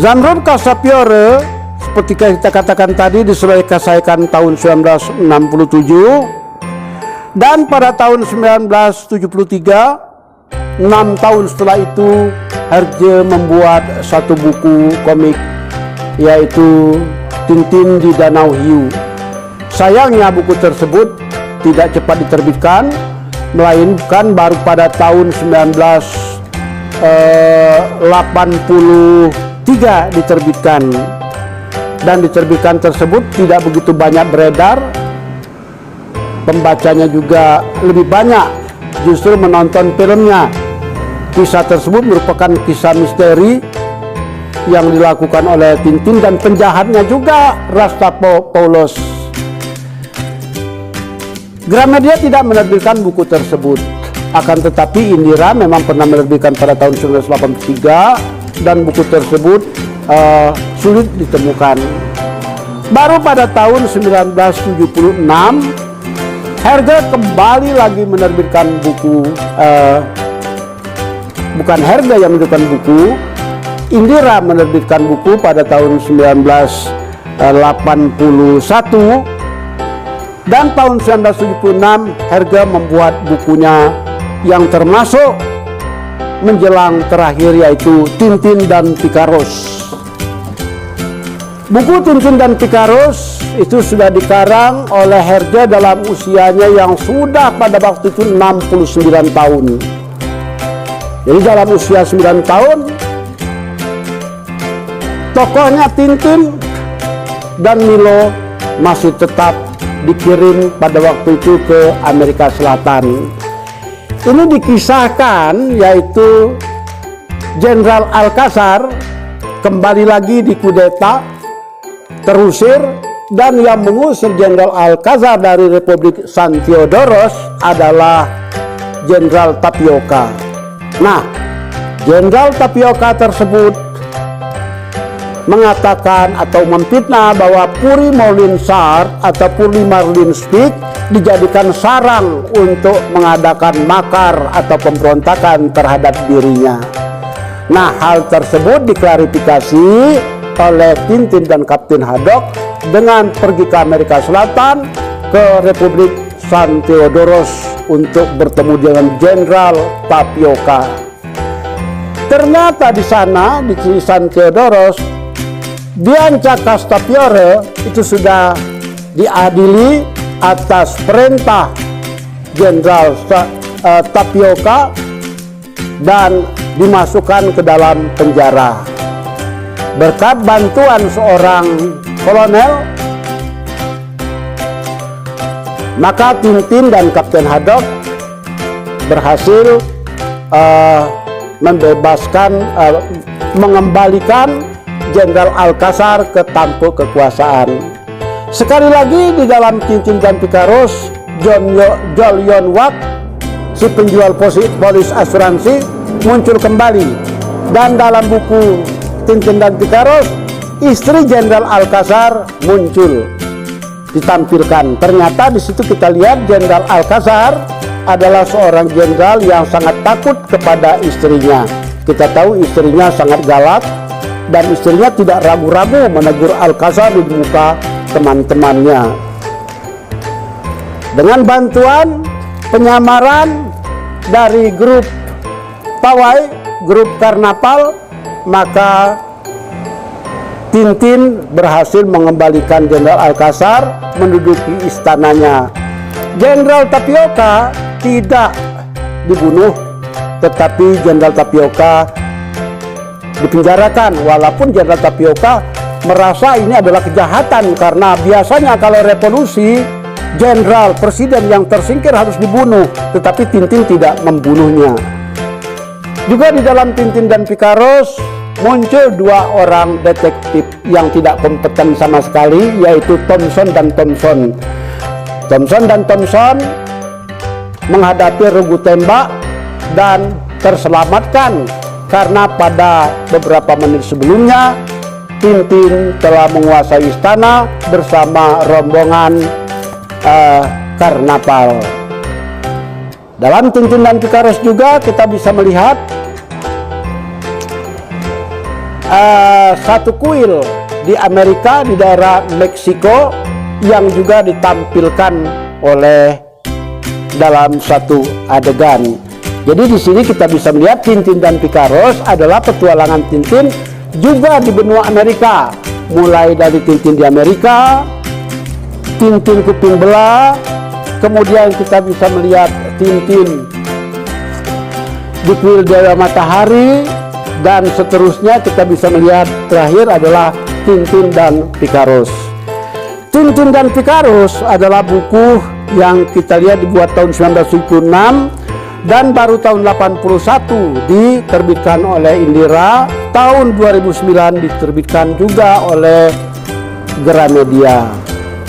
Zamrud Castafiore seperti kita katakan tadi diselesaikan tahun 1967, dan pada tahun 1973, 6 tahun setelah itu, Hergé membuat satu buku komik yaitu Tintin di Danau Hiu. Sayangnya buku tersebut tidak cepat diterbitkan, melainkan baru pada tahun 1983 diterbitkan, dan diterbitkan tersebut tidak begitu banyak beredar. Pembacanya juga lebih banyak justru menonton filmnya. Kisah tersebut merupakan kisah misteri yang dilakukan oleh Tintin, dan penjahatnya juga Rastapopoulos. Gramedia tidak menerbitkan buku tersebut, akan tetapi Indira memang pernah menerbitkan pada tahun 1983, dan buku tersebut sulit ditemukan. Baru pada tahun 1976 Hergé kembali lagi menerbitkan buku, bukan Hergé yang menerbitkan buku, Indira menerbitkan buku pada tahun 1981, dan tahun 1976 Hergé membuat bukunya yang termasuk menjelang terakhir, yaitu Tintin dan Picaros. Buku Tintin dan Picaros itu sudah dikarang oleh Hergé dalam usianya yang sudah pada waktu itu 69 tahun. Jadi dalam usia 9 tahun, tokohnya Tintin dan Milo masih tetap dikirim pada waktu itu ke Amerika Selatan. Ini dikisahkan yaitu Jenderal Alcazar kembali lagi dikudeta, terusir, dan yang mengusir Jenderal Alcazar dari Republik San Theodoros adalah Jenderal Tapioca. Nah, Jenderal Tapioca tersebut mengatakan atau memfitnah bahwa Puri Morlin Sar atau Puri Marlin Spik dijadikan sarang untuk mengadakan makar atau pemberontakan terhadap dirinya. Nah, hal tersebut diklarifikasi oleh Tintin dan Kapten Haddock dengan pergi ke Amerika Selatan, ke Republik San Theodoros untuk bertemu dengan Jenderal Tapioca. Ternyata di sana, di San Theodoros, Bianca Castafiore itu sudah diadili atas perintah Jenderal Tapioca dan dimasukkan ke dalam penjara. Berkat bantuan seorang kolonel, maka Tintin dan Kapten Haddock berhasil membebaskan, mengembalikan Jenderal Alcazar ke tampuk kekuasaan. Sekali lagi di dalam Tintin dan Picaros, Jolyon Watt, si penjual polis asuransi, muncul kembali, dan dalam buku Tintin dan Picaros, istri Jenderal Alcazar muncul, ditampilkan. Ternyata di situ kita lihat Jenderal Alcazar adalah seorang jenderal yang sangat takut kepada istrinya. Kita tahu istrinya sangat galak, dan istrinya tidak ragu-ragu menegur Alcazar di muka teman-temannya. Dengan bantuan penyamaran dari grup pawai, grup karnaval, maka Tintin berhasil mengembalikan Jenderal Alcazar menduduki istananya. Jenderal Tapioca tidak dibunuh, tetapi Jenderal Tapioca dipenjarakan, walaupun Jenderal Tapioca merasa ini adalah kejahatan, karena biasanya kalau revolusi, jenderal presiden yang tersingkir harus dibunuh, tetapi Tintin tidak membunuhnya. Juga di dalam Tintin dan Picaros muncul dua orang detektif yang tidak kompeten sama sekali, yaitu Thomson dan Thomson. Thomson dan Thomson menghadapi regu tembak dan terselamatkan karena pada beberapa menit sebelumnya Tintin telah menguasai istana bersama rombongan karnaval. Dalam Tintin dan Pikaros juga kita bisa melihat satu kuil di Amerika, di daerah Meksiko, yang juga ditampilkan oleh dalam satu adegan. Jadi di sini kita bisa melihat Tintin dan Pikaros adalah petualangan Tintin juga di benua Amerika, mulai dari Tintin di Amerika, Tintin Kuping Belah, kemudian kita bisa melihat Tintin di kuil Dewa Matahari, dan seterusnya kita bisa melihat terakhir adalah Tintin dan Pikaros. Tintin dan Pikaros adalah buku yang kita lihat dibuat tahun 1976 dan baru tahun 81 diterbitkan oleh Indira. Tahun 2009 diterbitkan juga oleh Gramedia.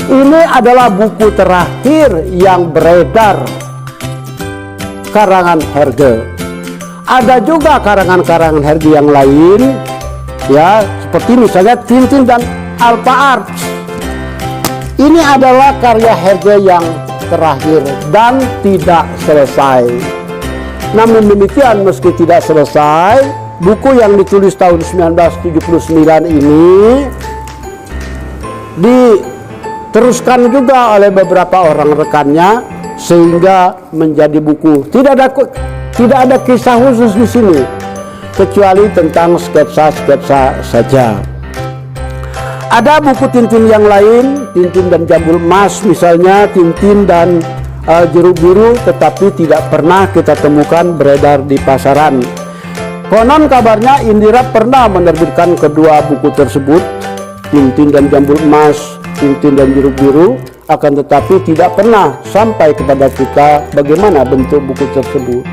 Ini adalah buku terakhir yang beredar karangan Herge. Ada juga karangan-karangan Herge yang lain, ya, seperti misalnya Tintin dan Alpha Arts. Ini adalah karya Herge yang terakhir dan tidak selesai. Namun demikian, meski tidak selesai, buku yang ditulis tahun 1979 ini diteruskan juga oleh beberapa orang rekannya sehingga menjadi buku. Tidak ada kisah khusus di sini, kecuali tentang sketsa-sketsa saja. Ada buku Tintin yang lain, Tintin dan Jambul Emas misalnya, Tintin dan Jeruk Biru, tetapi tidak pernah kita temukan beredar di pasaran. Konon kabarnya Indira pernah menerbitkan kedua buku tersebut, Tintin dan Jambul Emas, Tintin dan Jeruk Biru, akan tetapi tidak pernah sampai kepada kita bagaimana bentuk buku tersebut.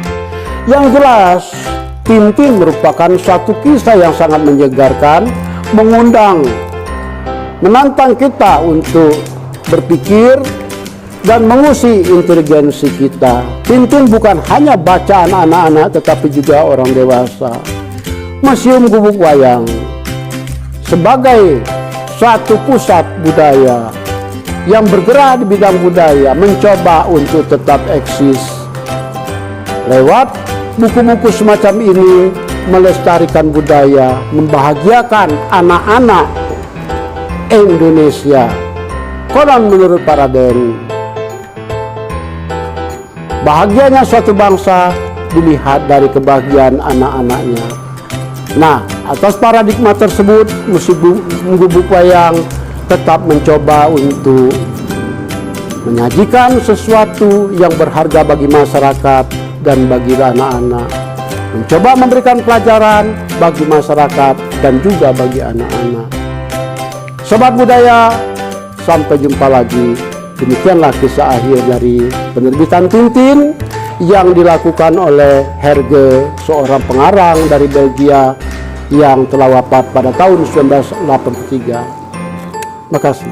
Yang jelas, Tintin merupakan suatu kisah yang sangat menyegarkan, menantang kita untuk berpikir dan menguji inteligensi kita. Tintin bukan hanya bacaan anak-anak tetapi juga orang dewasa. Museum Gubuk Wayang sebagai suatu pusat budaya yang bergerak di bidang budaya mencoba untuk tetap eksis. Lewat buku-buku semacam ini melestarikan budaya, membahagiakan anak-anak Indonesia. Konon menurut para Den, bahagianya suatu bangsa dilihat dari kebahagiaan anak-anaknya. Nah, atas paradigma tersebut, Museum Gubuk Wayang tetap mencoba untuk menyajikan sesuatu yang berharga bagi masyarakat dan bagi anak-anak, mencoba memberikan pelajaran bagi masyarakat dan juga bagi anak-anak. Sobat budaya, sampai jumpa lagi. Demikianlah kisah akhir dari penerbitan Tintin yang dilakukan oleh Herge, seorang pengarang dari Belgia yang telah wafat pada tahun 1983. Makasih.